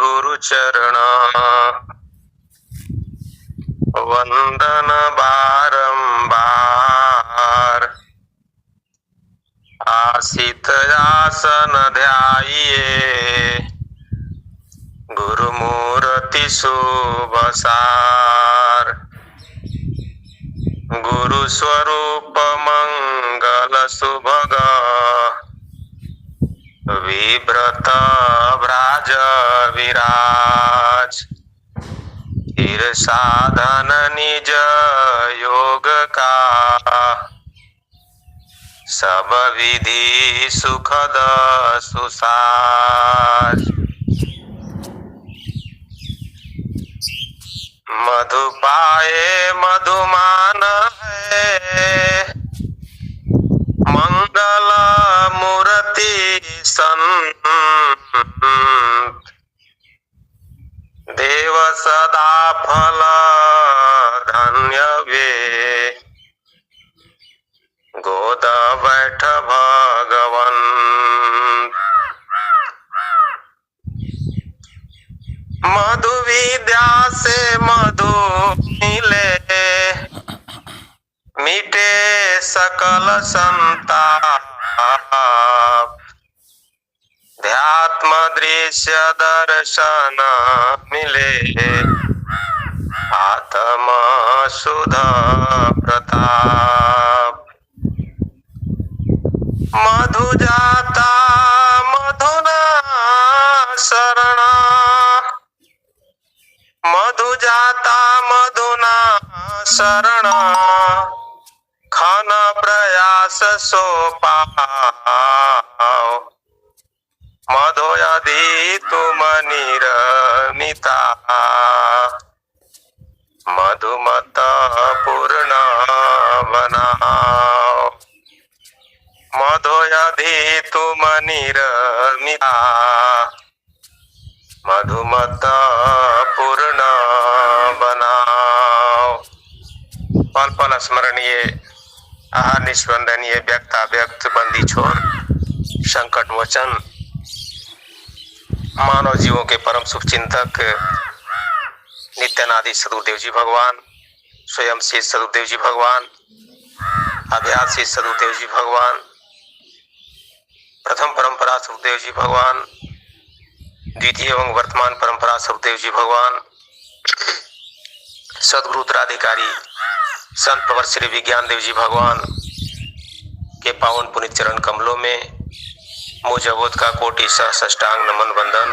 गुरु चरण वंदन बारंबार। आसित आसन ध्याइए गुरुमूर्ति शुभ सार। गुरु स्वरूप मंगल सुभग विव्रत भ्राज विराज। फिर साधन निज योग का सब विधि सुखद सुसाज। मधु पाए मधुमान है मंगल मूर्ति संत। देव सदा फल धन्य वे गोद बैठ भगवन। मधु विद्या से मधु मिले मिटे सकल संताप। ध्यात्म दृश्य दर्शन मिले आत्म सुध प्रताप। मधु जाता मधुना शरण मधु जाता मधुना शरण। खन प्रयास सो पाओ मधु यदि तुम निरमिता। मधुमत पूर्ण बनाओ मधु यदि तुम निरमिता। मधुमत पूर्ण बनाओ। पल पल स्मरणीय आहार निस्पंदनीय व्यक्ता व्यक्त बंदी छोर संकट मोचन। मानव जीवों के परम सुख चिंतक नित्यानादि सदगुरुदेव जी भगवान, स्वयं श्री सदगुरुदेव जी भगवान, अभ्यास श्री सदगुरुदेव जी भगवान, प्रथम परंपरा सदगुरुदेव जी भगवान, द्वितीय एवं वर्तमान परंपरा सदगुरुदेव जी भगवान, सदगुरु उत्तराधिकारी संत प्रवर श्री विज्ञान देव जी भगवान के पावन पुनित चरण कमलों में मुझ अबोध का कोटि सहस्राष्टांग नमन वंदन।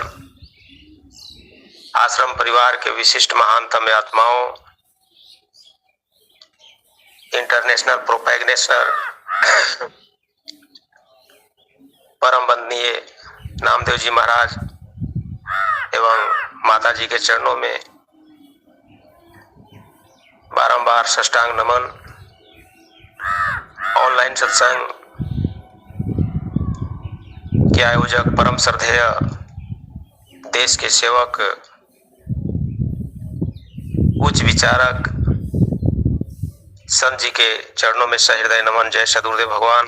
आश्रम परिवार के विशिष्ट महानतम आत्माओं, इंटरनेशनल प्रोपैगनेशनल परम वंदनीय नामदेव जी महाराज एवं माता जी के चरणों में बारंबार साष्टांग नमन। ऑनलाइन सत्संग के आयोजक परम श्रद्धेय देश के सेवक उच्च विचारक संत जी के चरणों में सहृदय नमन। जय सदगुरुदेव भगवान।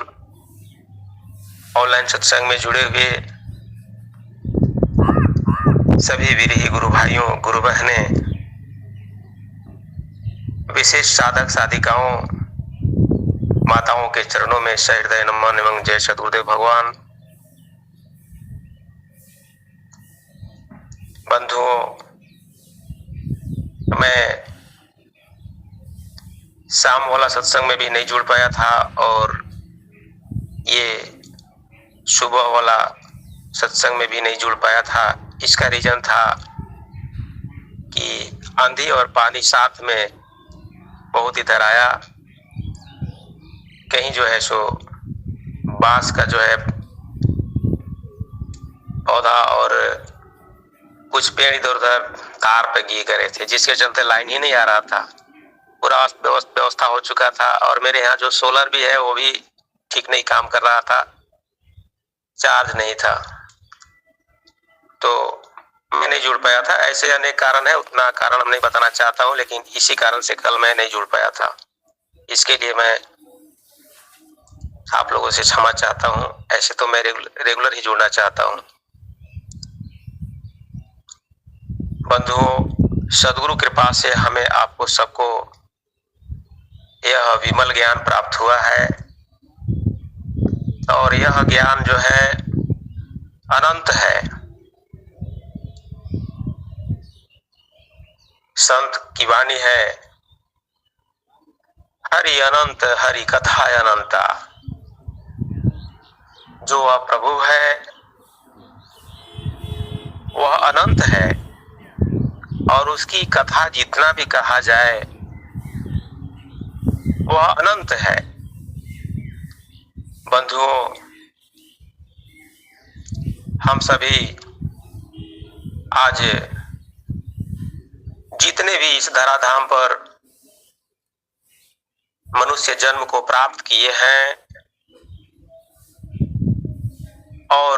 ऑनलाइन सत्संग में जुड़े हुए सभी विरही गुरु भाइयों, गुरु बहनें, विशेष साधक साधिकाओं, माताओं के चरणों में सहृदय नमन एवं जय सदगुरुदेव भगवान। बंधुओं, मैं शाम वाला सत्संग में भी नहीं जुड़ पाया था और ये सुबह वाला सत्संग में भी नहीं जुड़ पाया था। इसका रीजन था कि आंधी और पानी साथ में बहुत इधर आया। कहीं जो है सो बांस का जो है पौधा और कुछ पेड़ इधर उधर तार पे गिर गए थे, जिसके चलते लाइन ही नहीं आ रहा था। पूरा व्यवस्था हो चुका था और मेरे यहाँ जो सोलर भी है वो भी ठीक नहीं काम कर रहा था, चार्ज नहीं था, तो मैं नहीं जुड़ पाया था। ऐसे अनेक कारण है, उतना कारण नहीं बताना चाहता हूँ, लेकिन इसी कारण से कल मैं नहीं जुड़ पाया था। इसके लिए मैं आप लोगों से क्षमा चाहता हूँ। ऐसे तो मैं रेगुलर ही जुड़ना चाहता हूँ। बंधुओं, सद्गुरु कृपा से हमें आपको सबको यह विमल ज्ञान प्राप्त हुआ है और यह ज्ञान जो है अनंत है। संत की वाणी है, हरि अनंत हरि कथा अनंता। जो वह प्रभु है वह अनंत है और उसकी कथा जितना भी कहा जाए वह अनंत है। बंधुओं, हम सभी आज जितने भी इस धराधाम पर मनुष्य जन्म को प्राप्त किए हैं और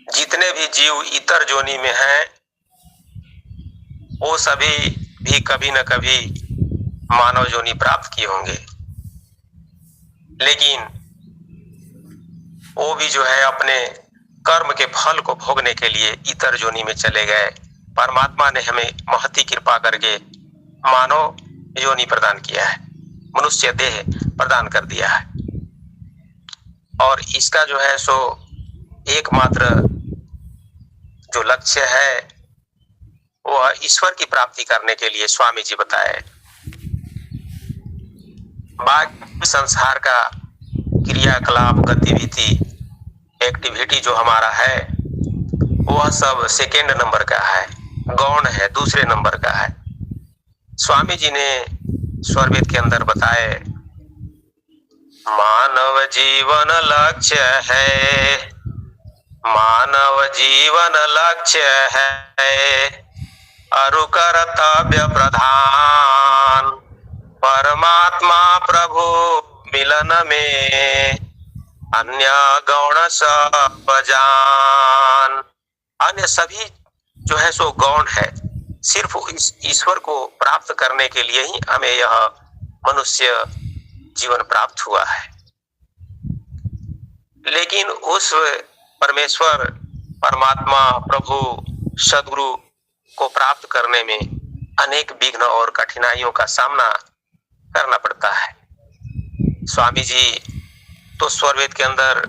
जितने भी जीव इतर जोनि में हैं, वो सभी भी कभी न कभी मानव जोनि प्राप्त किए होंगे, लेकिन वो भी जो है अपने कर्म के फल को भोगने के लिए इतर जोनि में चले गए। परमात्मा ने हमें महती कृपा करके मानव योनि प्रदान किया है, मनुष्य देह प्रदान कर दिया है और इसका जो है सो एकमात्र जो लक्ष्य है वह ईश्वर की प्राप्ति करने के लिए स्वामी जी बताए। बाकी संसार का क्रियाकलाप, गतिविधि, एक्टिविटी जो हमारा है वह सब सेकेंड नंबर का है, गौण है, दूसरे नंबर का है। स्वामी जी ने स्वरवेद के अंदर बताए, मानव जीवन लक्ष्य है, मानव जीवन लक्ष्य है, अरु कर्तव्य प्रधान, परमात्मा प्रभु मिलन में अन्य गौण सब जान। अन्य सभी जो है सो गौण है, सिर्फ इस ईश्वर को प्राप्त करने के लिए ही हमें यह मनुष्य जीवन प्राप्त हुआ है। लेकिन उस परमेश्वर, परमात्मा, प्रभु, सद्गुरु को प्राप्त करने में अनेक विघ्न और कठिनाइयों का सामना करना पड़ता है। स्वामी जी तो स्वरवेद के अंदर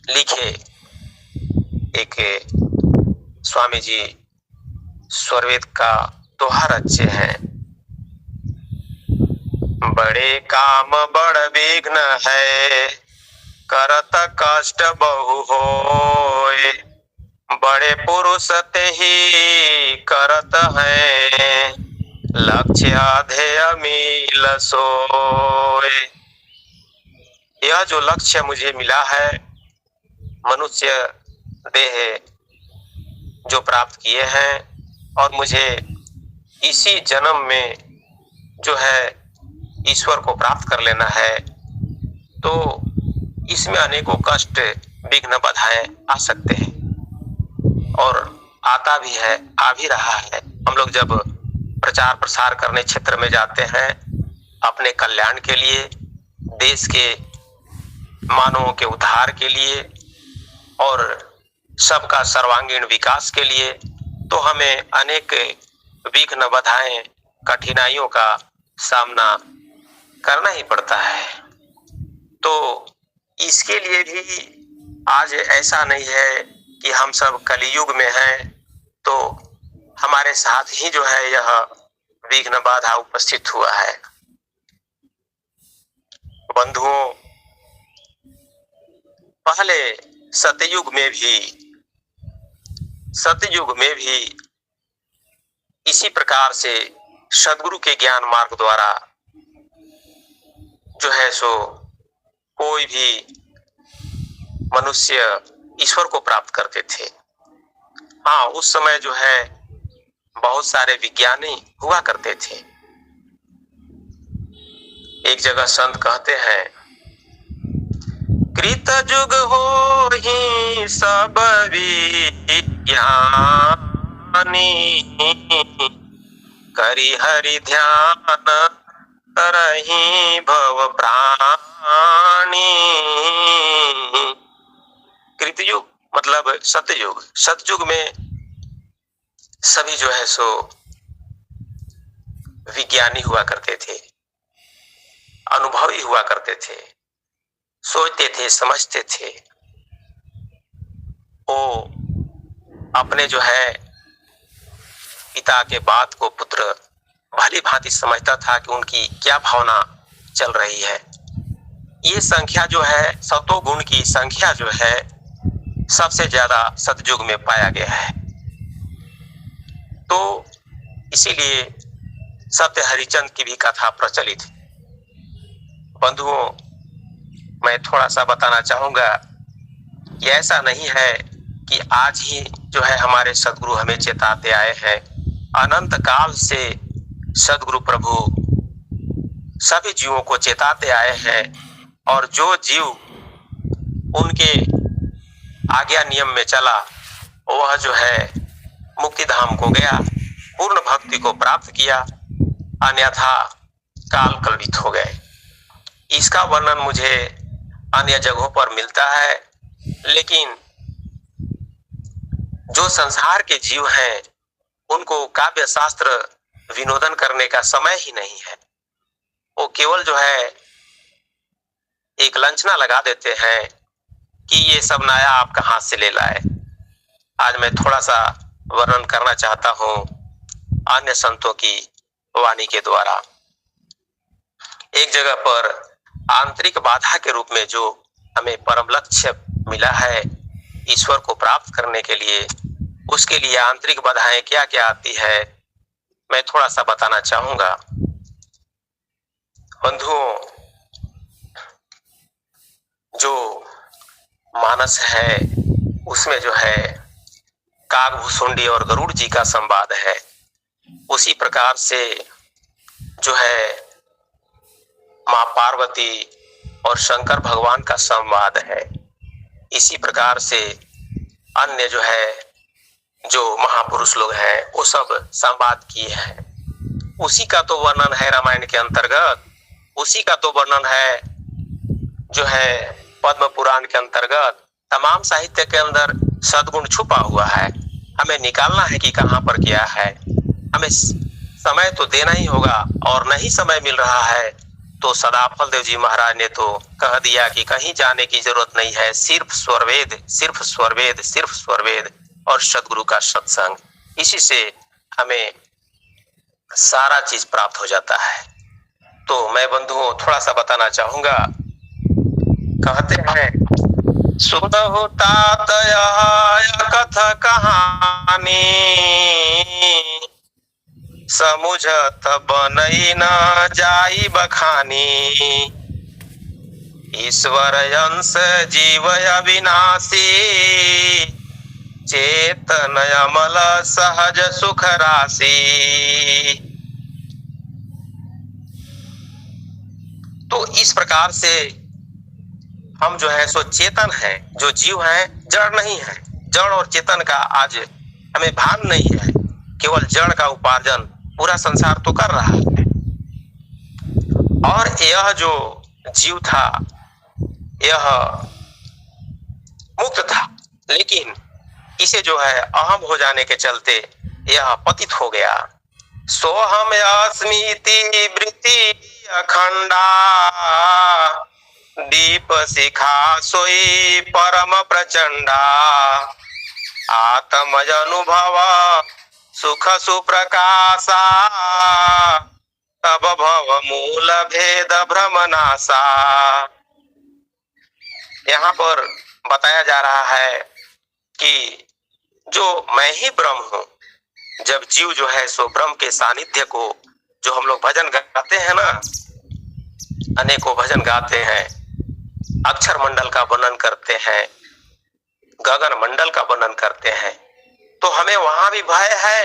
लिखे, एक स्वामी जी स्वरवेद का दोहा रचे हैं, बड़े काम बड़ विघ्न है, करत कष्ट बहु होय, बड़े पुरुष ते ही करत हैं, लक्ष्य ध्येय मिल सोय। यह जो लक्ष्य मुझे मिला है, मनुष्य देह जो प्राप्त किए हैं और मुझे इसी जन्म में जो है ईश्वर को प्राप्त कर लेना है, तो इसमें अनेकों कष्ट, विघ्न, बाधाएं आ सकते हैं और आता भी है, आ भी रहा है। हम लोग जब प्रचार प्रसार करने क्षेत्र में जाते हैं, अपने कल्याण के लिए, देश के मानवों के उद्धार के लिए और सबका सर्वांगीण विकास के लिए, तो हमें अनेक विघ्न, बाधाएं, कठिनाइयों का सामना करना ही पड़ता है। तो इसके लिए भी आज ऐसा नहीं है कि हम सब कलियुग में हैं तो हमारे साथ ही जो है यह विघ्न, बाधा उपस्थित हुआ है। बंधुओं, पहले सतयुग में भी इसी प्रकार से सद्गुरु के ज्ञान मार्ग द्वारा जो है सो कोई भी मनुष्य ईश्वर को प्राप्त करते थे। हाँ, उस समय जो है बहुत सारे विज्ञानी हुआ करते थे। एक जगह संत कहते हैं, कृत युग हो ही सब विज्ञानी, करि हरि ध्यान करहि भव प्राणी। कृतयुग मतलब सतयुग। सतयुग में सभी जो है सो विज्ञानी हुआ करते थे, अनुभवी हुआ करते थे, सोचते थे, समझते थे। वो अपने जो है पिता के बात को पुत्र भली भांति समझता था कि उनकी क्या भावना चल रही है। ये संख्या जो है, सतो गुण की संख्या जो है, सबसे ज्यादा सतयुग में पाया गया है। तो इसीलिए सत्य हरिचंद की भी कथा प्रचलित है। बंधुओं, मैं थोड़ा सा बताना चाहूंगा कि ऐसा नहीं है कि आज ही जो है हमारे सदगुरु हमें चेताते आए हैं। अनंत काल से सदगुरु प्रभु सभी जीवों को चेताते आए हैं, और जो जीव उनके आज्ञा नियम में चला वह जो है मुक्ति धाम को गया, पूर्ण भक्ति को प्राप्त किया, अन्यथा काल कलवित हो गए। इसका वर्णन मुझे अन्य जगहों पर मिलता है, लेकिन जो संसार के जीव हैं उनको काव्य शास्त्र विनोदन करने का समय ही नहीं है। वो केवल जो है एक लांछना लगा देते हैं कि ये सब नया आप कहां से ले लाए। आज मैं थोड़ा सा वर्णन करना चाहता हूं अन्य संतों की वाणी के द्वारा। एक जगह पर आंतरिक बाधा के रूप में जो हमें परम लक्ष्य मिला है ईश्वर को प्राप्त करने के लिए, उसके लिए आंतरिक बाधाएं क्या क्या आती है, मैं थोड़ा सा बताना चाहूंगा। बंधुओं, जो मानस है उसमें जो है कागभूषुंडी और गरुड़ जी का संवाद है। उसी प्रकार से जो है मां पार्वती और शंकर भगवान का संवाद है। इसी प्रकार से अन्य जो है जो महापुरुष लोग हैं वो सब संवाद किए हैं। उसी का तो वर्णन है रामायण के अंतर्गत, उसी का तो वर्णन है जो है पद्म पुराण के अंतर्गत। तमाम साहित्य के अंदर सद्गुण छुपा हुआ है, हमें निकालना है कि कहां पर क्या है। हमें समय तो देना ही होगा, और नहीं समय मिल रहा है तो सदाफल देव जी महाराज ने तो कह दिया कि कहीं जाने की जरूरत नहीं है, सिर्फ स्वरवेद, सिर्फ स्वरवेद, सिर्फ स्वरवेद और सदगुरु का सत्संग, इसी से हमें सारा चीज प्राप्त हो जाता है। तो मैं बंधुओं थोड़ा सा बताना चाहूंगा। कहते हैं सुनहु तात कथा कहानी, समुझत बनई न जाई बखानी, ईश्वर अंश जीव अविनाशी, चेतन अमल सहज सुख राशि। तो इस प्रकार से हम जो है सो चेतन है, जो जीव है, जड़ नहीं है। जड़ और चेतन का आज हमें भान नहीं है, केवल जड़ का उपार्जन पूरा संसार तो कर रहा है। और यह जो जीव था यह मुक्त था, लेकिन इसे जो है अहम हो जाने के चलते यह पतित हो गया। सोहम अस्मिति वृत्ति अखंडा, दीप शिखा सोई परम प्रचंडा, आत्म अनुभव सुख सुप्रकाशा, तब भव मूल भेद भ्रम नासा। यहाँ पर बताया जा रहा है कि जो मैं ही ब्रह्म हूँ। जब जीव जो है सो ब्रह्म के सानिध्य को, जो हम लोग भजन गाते हैं ना, अनेकों भजन गाते हैं, अक्षर मंडल का वर्णन करते हैं, गगन मंडल का वर्णन करते हैं, तो हमें वहां भी भय है।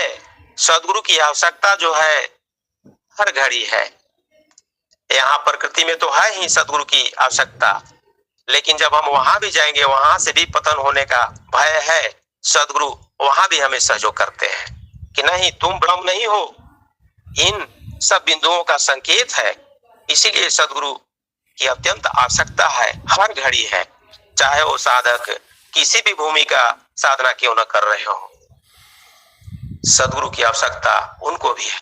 सदगुरु की आवश्यकता जो है हर घड़ी है। यहाँ प्रकृति में तो है ही सदगुरु की आवश्यकता, लेकिन जब हम वहां भी जाएंगे वहां से भी पतन होने का भय है। सदगुरु वहां भी हमें सहयोग करते हैं कि नहीं, तुम ब्रह्म नहीं हो। इन सब बिंदुओं का संकेत है। इसीलिए सदगुरु की अत्यंत आवश्यकता है, हर घड़ी है, चाहे वो साधक किसी भी भूमि का साधना क्यों न कर रहे हो। सदगुरु की आवश्यकता उनको भी है।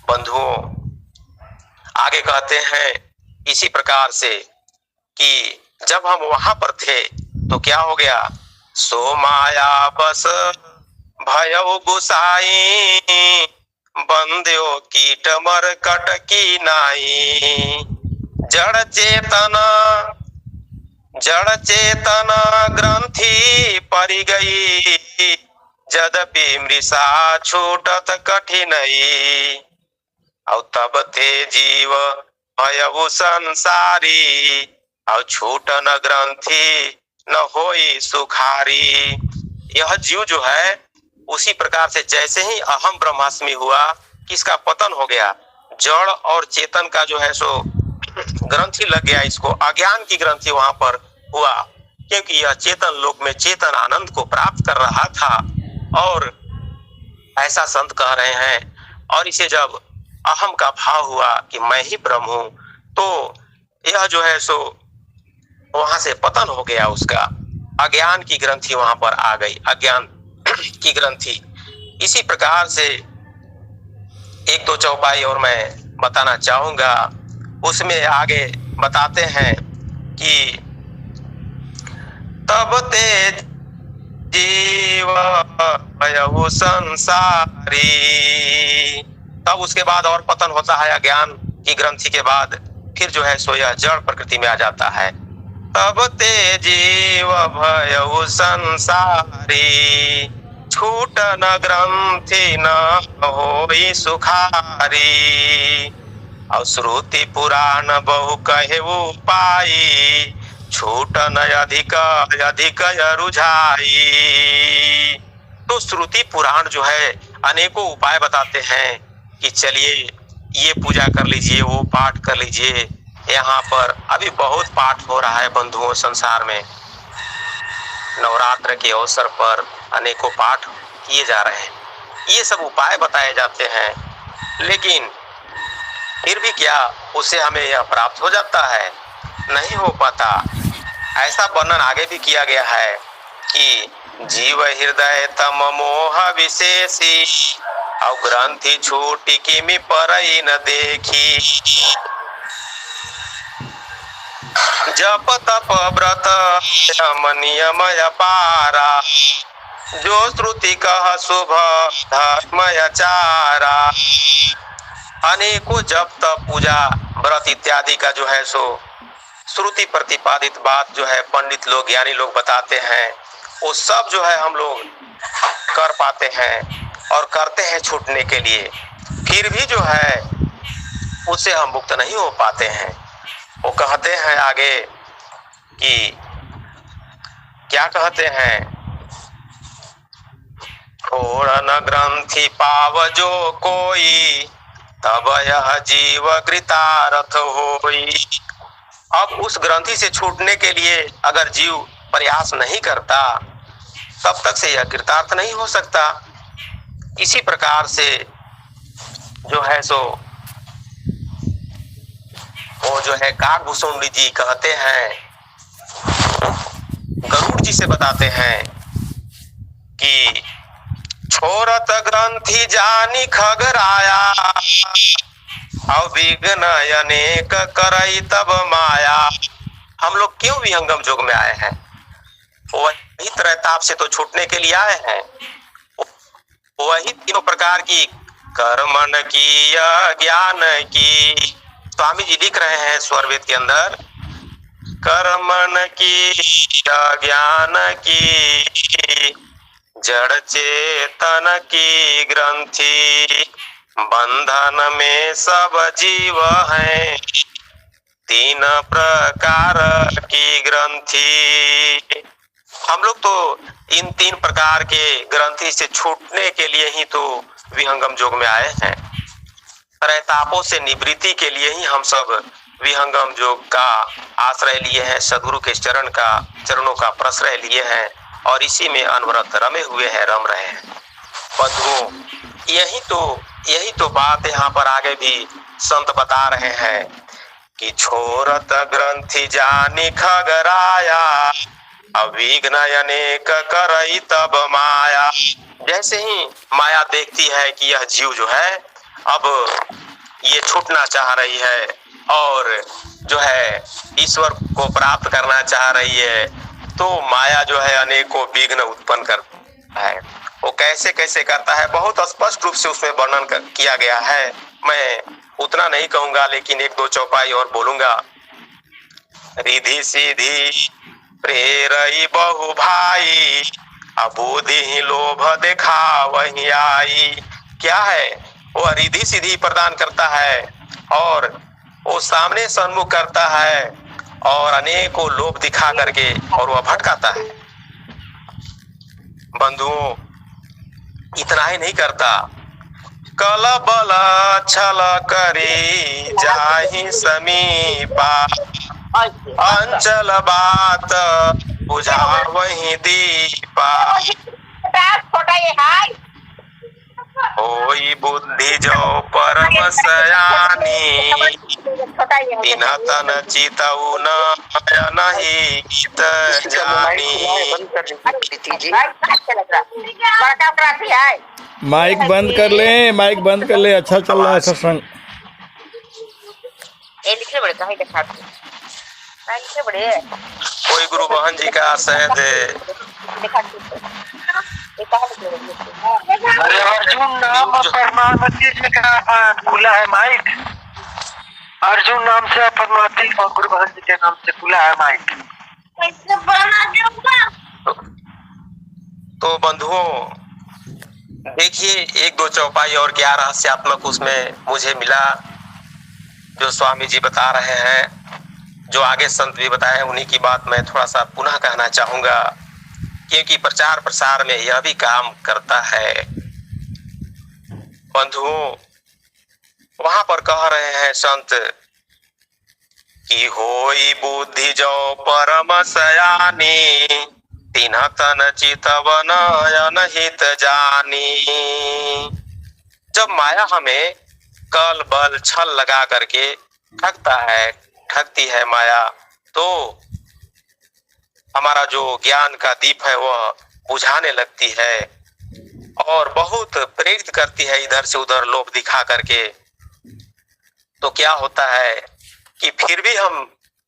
बंधुओं, आगे कहते हैं इसी प्रकार से कि जब हम वहां पर थे तो क्या हो गया, सो माया बस भयो गुसाई, बंध्यो कीट मर कट की नाई, जड़ चेतन ग्रंथि परि गई, यद्यपि मृषा छूटत कठिनई, और तब ते जीव भयउ संसारी, और छूटन ग्रंथि न होई सुखारी। यह जीव जो है उसी प्रकार से जैसे ही अहम ब्रह्मास्मि हुआ कि इसका पतन हो गया, जड़ और चेतन का जो है सो ग्रंथि लग गया, इसको अज्ञान की ग्रंथि वहां पर हुआ, क्योंकि यह चेतन लोक में चेतन आनंद को प्राप्त कर रहा था। और ऐसा संत कह रहे हैं, और इसे जब अहम का भाव हुआ कि मैं ही ब्रह्म हूं, तो यह जो है सो वहां से पतन हो गया, उसका अज्ञान की ग्रंथि वहां पर आ गई, अज्ञान की ग्रंथि। इसी प्रकार से एक दो चौपाई और मैं बताना चाहूंगा, उसमें आगे बताते हैं कि तब ते जीव भयउ संसारी, तब उसके बाद और पतन होता है अज्ञान की ग्रंथि के बाद, फिर जो है सो यह जड़ प्रकृति में आ जाता है। तब ते जीव भयउ संसारी, छूट न ग्रंथि न होई सुखारी, और श्रुति पुराण बहु कहे पाई, छूट न अधिक अधिक रुझाई। तो श्रुति पुराण जो है अनेकों उपाय बताते हैं कि चलिए ये पूजा कर लीजिए, वो पाठ कर लीजिए। यहाँ पर अभी बहुत पाठ हो रहा है बंधुओं संसार में, नवरात्र के अवसर पर अनेकों पाठ किए जा रहे हैं, ये सब उपाय बताए जाते हैं, लेकिन फिर भी क्या उससे हमें यह प्राप्त हो जाता है? नहीं हो पाता। ऐसा वर्णन आगे भी किया गया है कि जीव हृदय तम मोह विशेषी, और ग्रंथि छूटी किमि परई न देखी, जप तप व्रत यम नियम अपारा, जो श्रुति कह शुभ धर्म आचारा। अनेकों जप तप पूजा व्रत इत्यादि का जो है सो श्रुति प्रतिपादित बात जो है पंडित लोग ज्ञानी लोग बताते हैं, वो सब जो है हम लोग कर पाते हैं और करते हैं छूटने के लिए, फिर भी जो है उससे हम मुक्त नहीं हो पाते हैं। वो कहते हैं आगे कि क्या कहते हैं, छोड़ न ग्रंथि पाव जो कोई, तब यह जीव कृतार्थ होई। अब उस ग्रंथि से छूटने के लिए अगर जीव प्रयास नहीं करता, तब तक से यह कृतार्थ नहीं हो सकता। इसी प्रकार से जो है सो वो जो है काकभूषुंडी जी कहते हैं, गरुड़ जी से बताते हैं कि छोरत ग्रंथि जानी खगराया, और विघ्न अनेक करई तब माया। हम लोग क्यों विहंगम योग में आए हैं? वही त्रैताप से तो छूटने के लिए आए हैं। वही तीनों प्रकार की कर्मण की या ज्ञान की, स्वामी जी लिख रहे हैं स्वरवेद के अंदर, कर्मण की या ज्ञान की, जड़ चेतन की ग्रंथि, बंधन में सब जीव हैं, तीन प्रकार की ग्रंथि। हम लोग तो इन तीन प्रकार के ग्रंथि से छूटने के लिए ही तो विहंगम योग में आए हैं। त्रैतापों से निवृत्ति के लिए ही हम सब विहंगम योग का आश्रय लिए हैं, सद्गुरु के चरणों का प्रश्रय लिए हैं, और इसी में अनवरत रमे हुए हैं, रम रहे हैं। बंधुओं, यही तो बात यहाँ पर आगे भी संत बता रहे हैं कि छोरत ग्रंथि जानी खगराया, अविघ्न अनेक करई तब माया। जैसे ही माया देखती है कि यह जीव जो है अब ये छूटना चाह रही है और जो है ईश्वर को प्राप्त करना चाह रही है, तो माया जो है अनेकों विघ्न उत्पन्न करता है। वो कैसे कैसे करता है बहुत स्पष्ट रूप से उसमें वर्णन किया गया है। मैं उतना नहीं कहूंगा, लेकिन एक दो चौपाई और बोलूंगा। रिधि सीधी प्रेरई बहु भाई, अबूधि लोभ देखा वही आई। क्या है? वो रिधि सीधी प्रदान करता है और वो सामने सन्मुख करता है और अनेकों लोभ दिखा करके और वह भटकाता है। बंधुओं, इतना ही नहीं करता, कल बल छल करी जाहि समीपा, अंचल बात बुझा वही दीपा। होई बुद्धि जो परम सयानी, तिन्ह तन चितऊ नहीं जानी। माइक बंद कर ले, माइक बंद कर ले। अच्छा चल रहा है सत्संग। कोई गुरु बहन जी का शायद अर्जुन नाम परमात्मा का खुला है माइक। अर्जुन नाम से परमात्मा और गुरु बहन जी के नाम से खुला है माइक। तो बंधुओं देखिए, एक दो चौपाई और क्या रहस्यात्मक उसमें मुझे मिला जो स्वामी जी बता रहे हैं, जो आगे संत भी बताए, उन्हीं की बात मैं थोड़ा सा पुनः कहना चाहूंगा, क्योंकि प्रचार प्रसार में यह भी काम करता है। बंधुओं, वहां पर कह रहे हैं संत कि होई बुद्धि जो परम सयानी, तिन्ह तन चितवन अनहित जानी। जब माया हमें कल बल छल लगा करके ठगती है माया, तो हमारा जो ज्ञान का दीप है वह बुझाने लगती है और बहुत प्रेरित करती है इधर से उधर लोभ दिखा करके। तो क्या होता है कि फिर भी हम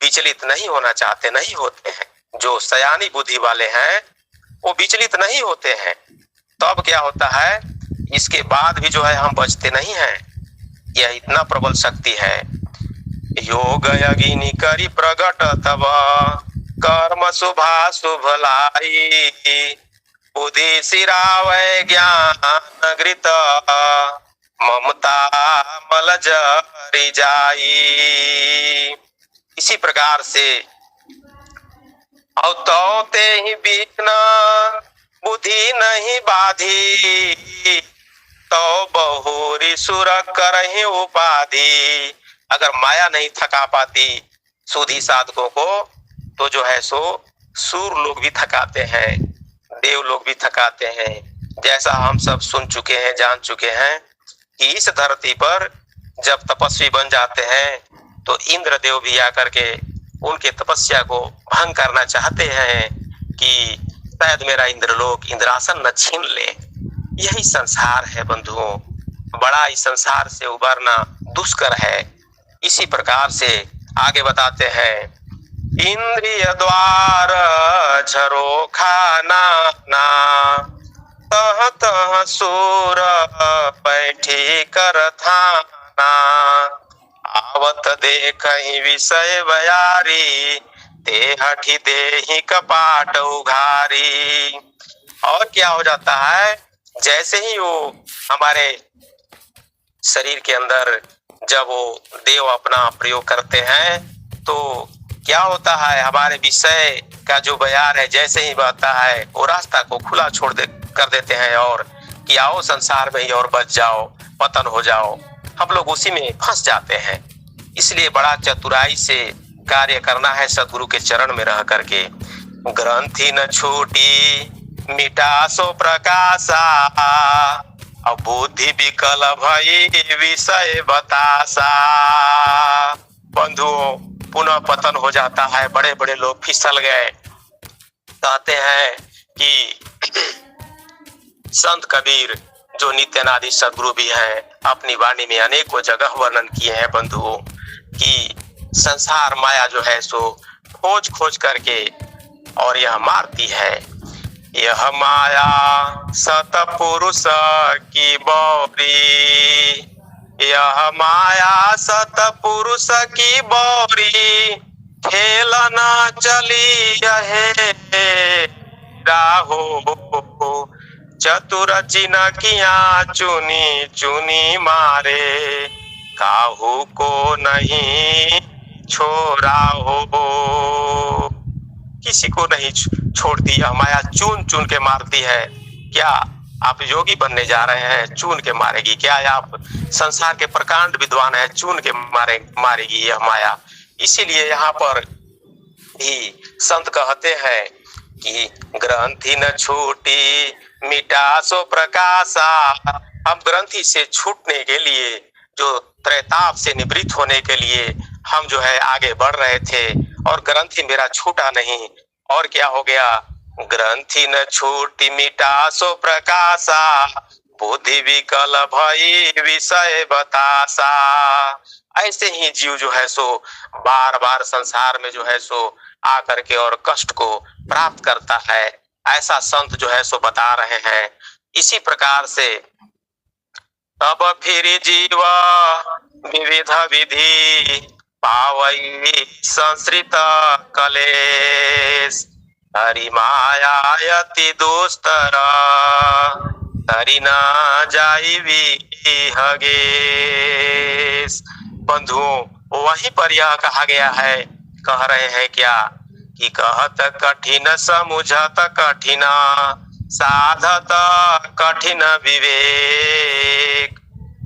विचलित नहीं होना चाहते, नहीं होते हैं। जो सयानी बुद्धि वाले हैं वो विचलित नहीं होते हैं। तब क्या होता है, इसके बाद भी जो है हम बचते नहीं हैं। यह इतना प्रबल शक्ति है। योग अग्नि करी प्रगट तब, कर्म शुभा शुभ लाई, बुद्धि सिरावै ज्ञान घृत, ममता मल जरि जाई। इसी प्रकार से औते ही विघ्न बुद्धि नहीं बाधी, तो बहुरी सुर करहि उपाधि। अगर माया नहीं थका पाती सुधी साधकों को, तो जो है सो सूर लोग भी थकाते हैं, देव लोग भी थकाते हैं। जैसा हम सब सुन चुके हैं, जान चुके हैं कि इस धरती पर जब तपस्वी बन जाते हैं तो इंद्र देव भी आकर के उनके तपस्या को भंग करना चाहते हैं कि शायद मेरा इंद्रलोक इंद्रासन न छीन ले। यही संसार है बंधुओं, बड़ा इस संसार से उबरना दुष्कर है। इसी प्रकार से आगे बताते हैं, इंद्रिय द्वार झरोखा नाना, तह तह सूर बैठी कर थाना, आवत देखहि विषय बयारी, ते हठी देहि कपाट उघारी। और क्या हो जाता है, जैसे ही वो हमारे शरीर के अंदर जब वो देव अपना प्रयोग करते हैं, तो क्या होता है, हमारे विषय का जो बयार है जैसे ही बहता है, वो रास्ता को खुला कर देते हैं और कि आओ संसार में ही और बच जाओ, पतन हो जाओ। हम लोग उसी में फंस जाते हैं। इसलिए बड़ा चतुराई से कार्य करना है सदगुरु के चरण में रह करके। ग्रंथि न छूटी मिटा सो प्रकाशा, अब बुद्धि विकल भई विषय बतासा। बंधुओं, पुनः पतन हो जाता है। बड़े बड़े लोग फिसल गए, कहते हैं कि संत कबीर जो नित्यानादि सदगुरु भी हैं, अपनी वाणी में अनेकों जगह वर्णन किए हैं बंधुओं कि संसार माया जो है सो खोज खोज करके और यह मारती है। यह माया सतपुरुष की बौरी, यह माया सतपुरुष की बौरी, खेल न चली है राहो, चतुर चिनकिया चुनी चुनी मारे, काहू को नहीं छोड़ा हो। किसी को नहीं छोड़ती, यह माया चुन चुन के मारती है। क्या आप योगी बनने जा रहे हैं? चुन के मारेगी। क्या आप संसार के प्रकांड विद्वान हैं? चुन के मारेगी यह माया। इसीलिए यहाँ पर भी संत कहते हैं कि ग्रंथि न छूटी मिटा सो प्रकाशा। हम ग्रंथि से छूटने के लिए, जो त्रैताप से निवृत्त होने के लिए हम जो है आगे बढ़ रहे थे, और ग्रंथि मेरा छूटा नहीं। और क्या हो गया? ग्रंथि न छूटी मिटा सो प्रकाशा, बुद्धि विकल भई विषय बतासा। ऐसे ही जीव जो है सो बार बार संसार में जो है सो आकर के और कष्ट को प्राप्त करता है, ऐसा संत जो है सो बता रहे हैं। इसी प्रकार से तब फिर जीव विविध विधि पावई संसृत कलेश, हरि मायायति दुस्तर हरि न जाई विहगेश। बंधुओं, वहीं पर यह कहा गया है, कह रहे हैं क्या कि कहत कठिन समुझत कठिन, साधत कठिन विवेक,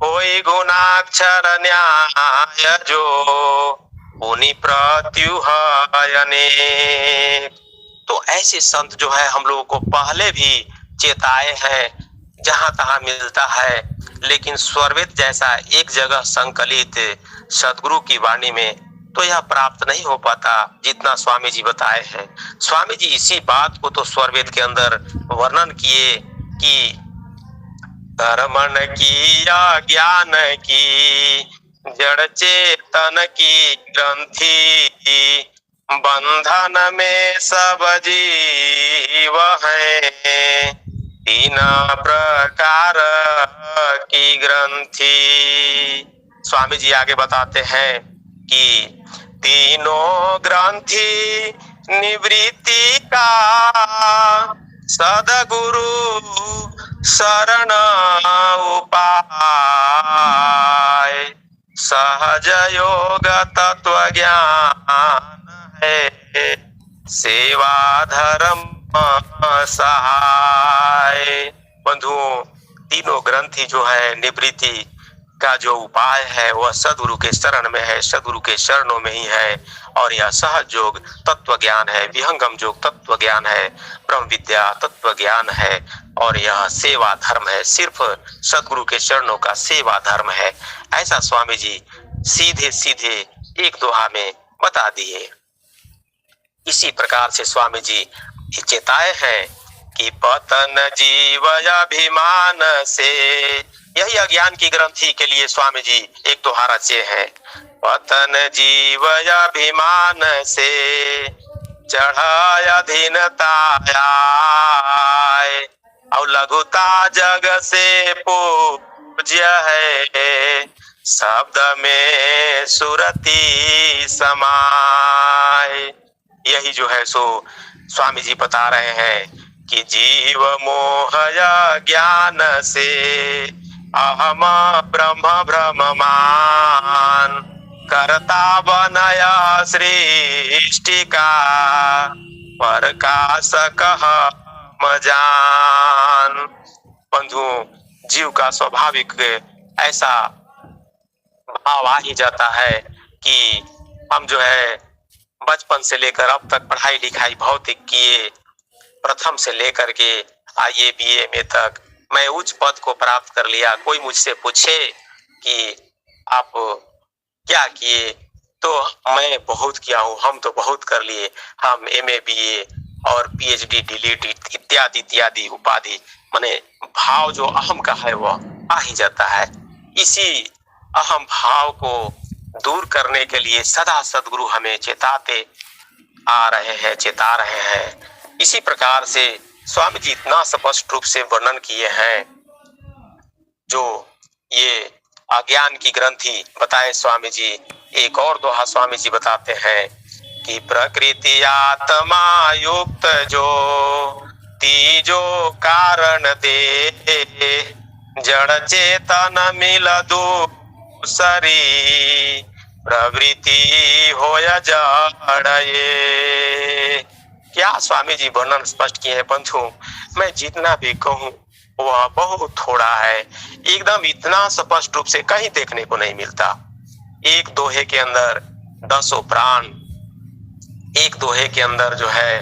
होई गुणाक्षर न्याय जो पुनि प्रत्युहयने। तो ऐसे संत जो है हम लोगों को पहले भी चेताए हैं, जहां तहां मिलता है, लेकिन स्वरवेद जैसा एक जगह संकलित सदगुरु की वाणी में तो यह प्राप्त नहीं हो पाता जितना स्वामी जी बताए हैं। स्वामी जी इसी बात को तो स्वरवेद के अंदर वर्णन किए कि कर्मण की या ज्ञान की जड़ चेतन की ग्रंथि, बंधन में सब जीव हैं, तीन प्रकार की ग्रंथि। स्वामी जी आगे बताते हैं कि तीनों ग्रंथि निवृत्ति का सदगुरु शरण उपाय, सहज योग तत्व ज्ञान है, सेवा धर्म सहाय। बंधुओं, तीनों ग्रंथि जो है निवृत्ति का जो उपाय है वह सदगुरु के शरण में है, सदगुरु के चरणों में ही है। और यह सहज योग तत्व ज्ञान है, विहंगम योग तत्व ज्ञान है, ब्रह्म विद्या तत्व ज्ञान है, और यह सेवा धर्म है, सिर्फ सदगुरु के चरणों का सेवा धर्म है। ऐसा स्वामी जी सीधे सीधे एक दोहा में बता दिए। इसी प्रकार से स्वामी जी चेताए हैं कि पतन जीव अभिमान से, यही अज्ञान की ग्रंथि के लिए स्वामी जी एक दोहा रचे हैं। पतन जीव अभिमान से चढ़ा अधीनता आए, और लघुता जग से पूज्य है, शब्द में सुरति समाए। यही जो है सो स्वामी जी बता रहे हैं कि जीव मोह ज्ञान से अहम ब्रह्म ब्रह्ममान, करता बनया सृष्टि का, प्रकाश कह मजान। बंधु, जीव का स्वाभाविक ऐसा भाव आ ही जाता है कि हम जो है बचपन से लेकर अब तक पढ़ाई लिखाई भौतिक किए, प्रथम से लेकर के आईए बीए में तक मैं उच्च पद को प्राप्त कर लिया। कोई मुझसे पूछे कि आप क्या किए, तो मैं बहुत किया हूँ, हम तो बहुत कर लिए, हम एमए बीए और PhD डिलीट इत्यादि इत्यादि उपाधि, माने भाव जो अहम का है वह आ ही जाता है। इसी अहम भाव को दूर करने के लिए सदा सदगुरु हमें चेता रहे हैं। इसी प्रकार से स्वामी जी इतना स्पष्ट रूप से वर्णन किए हैं। जो ये अज्ञान की ग्रंथि बताए स्वामी जी, एक और दोहा स्वामी जी बताते हैं कि प्रकृति आत्मा युक्त जो तीजो कारण दे, जड़ चेतन मिल दूसरी प्रवृत्ति होय जड़ ये। क्या स्वामी जी वर्णन स्पष्ट किए हैं बंधु। मैं जितना भी कहूँ वह बहुत थोड़ा है, एकदम इतना स्पष्ट रूप से कहीं देखने को नहीं मिलता। एक दोहे के अंदर 10 प्राण, एक दोहे के अंदर जो है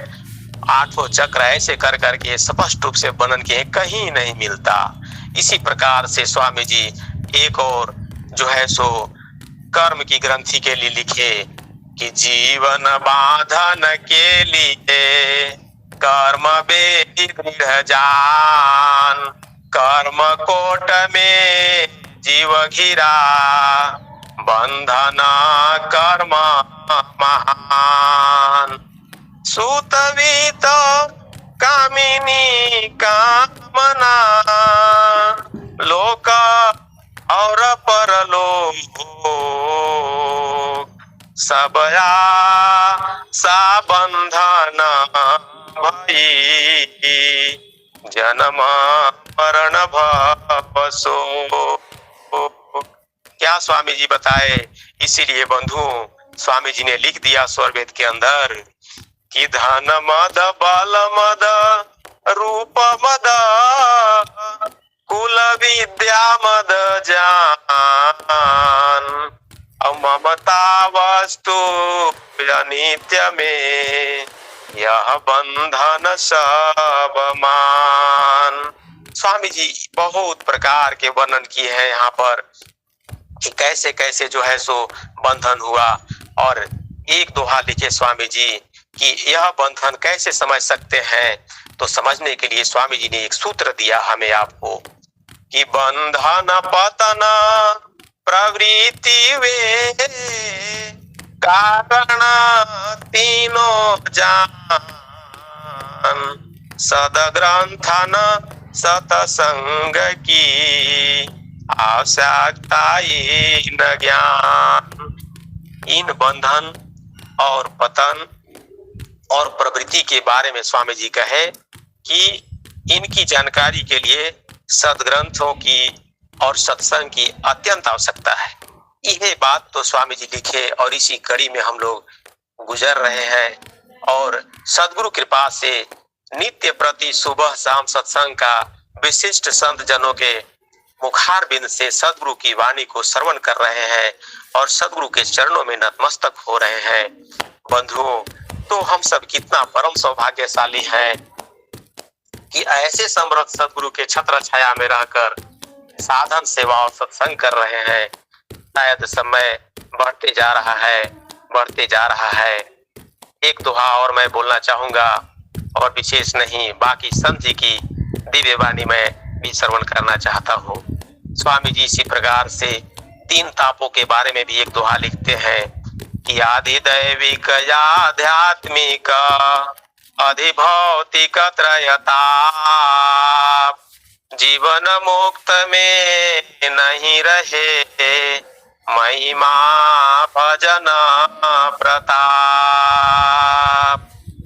8 चक्र, ऐसे कर करके स्पष्ट रूप से वर्णन किए, कहीं नहीं मिलता। इसी प्रकार से स्वामी जी एक और जो है सो कर्म की ग्रंथि के लिए लिखे कि जीवन बांधन के लिए कर्म बेदी दृढ़ जान, कर्म कोट में जीव घिरा, बंधन कर्म महान। सुतवित कामिनी कामना, लोक और परलोक, सबया सा बंधन भई, जन्म मरण भवसो। क्या स्वामी जी बताए। इसीलिए बंधु स्वामी जी ने लिख दिया स्वरवेद के अंदर कि धन मद बल मद रूप मद, कुल विद्या मद जान, ममता वस्तु अनित्य में, यह बंधन सब मान। स्वामी जी बहुत प्रकार के वर्णन किए हैं यहाँ पर कि कैसे कैसे जो है सो बंधन हुआ। और एक दोहा लिखे स्वामी जी कि यह बंधन कैसे समझ सकते हैं, तो समझने के लिए स्वामी जी ने एक सूत्र दिया हमें आपको कि बंधन पतन प्रवृत्ति वे, कारण तीनों जान, सदग्रंथन सतसंग की, आवश्यकता न ज्ञान। इन बंधन और पतन और प्रवृत्ति के बारे में स्वामी जी कहे कि इनकी जानकारी के लिए सदग्रंथों की और सत्संग की अत्यंत आवश्यकता है। यह बात तो स्वामी जी लिखे और इसी कड़ी में हम लोग गुजर रहे हैं। और सद्गुरु कृपा से नित्य प्रति सुबह शाम सत्संग का विशिष्ट संत जनों के मुखार बिंद से सद्गुरु की वाणी को श्रवण कर रहे हैं और सद्गुरु के चरणों में नतमस्तक हो रहे हैं। बंधुओं, तो हम सब कितना परम सौभाग्यशाली हैं कि ऐसे समर्थ सद्गुरु के छत्र छाया में रहकर साधन सेवा और सत्संग कर रहे हैं। शायद समय बढ़ते जा रहा है। एक दोहा और मैं बोलना चाहूंगा और विशेष नहीं, बाकी संत जी की दिव्य वाणी में भी श्रवण करना चाहता हूँ। स्वामी जी इसी प्रकार से 3 तापों के बारे में भी एक दोहा लिखते हैं कि आदि दैविक आध्यात्मिक अधिभौतिक त्रयताप, जीवन मुक्त में नहीं रहे महिमा भजन प्रताप।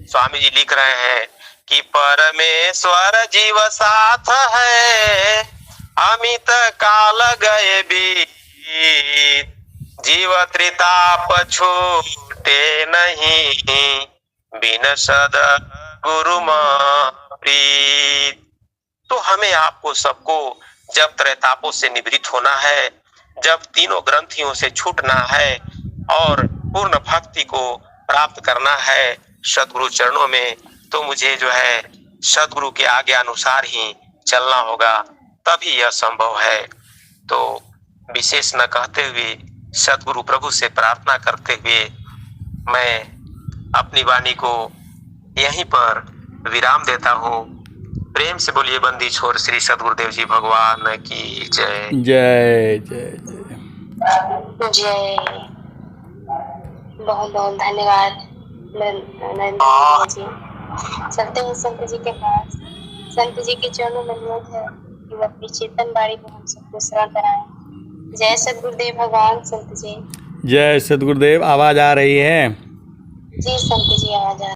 स्वामी जी लिख रहे हैं कि परमेश्वर जीव साथ है, अमित काल गए बीत, जीव त्रिताप छूटे नहीं, बिन सद गुरु प्रीत। तो हमें आपको सबको जब त्रैतापों से निवृत्त होना है, जब तीनों ग्रंथियों से छूटना है और पूर्ण भक्ति को प्राप्त करना है सद्गुरु चरणों में, तो मुझे जो है सद्गुरु के आज्ञा अनुसार ही चलना होगा, तभी यह संभव है। तो विशेष न कहते हुए सद्गुरु प्रभु से प्रार्थना करते हुए मैं अपनी वाणी को यहीं पर विराम देता हूँ। प्रेम से बोलिए बंदी छोड़ श्री सद्गुरुदेव जी भगवान की जय। जय जय जय। जय। बहुत बहुत धन्यवाद नरेंद्र जी। चलते हैं संत जी के पास। संत जी के चरणों में अनुरोध है कि वो अपनी चेतन बाणी को हम सबको श्रवण कराएं। जय सद्गुरुदेव भगवान। संत जी जय सद्गुरुदेव। आवाज आ रही है? जी संत जी आवाज आ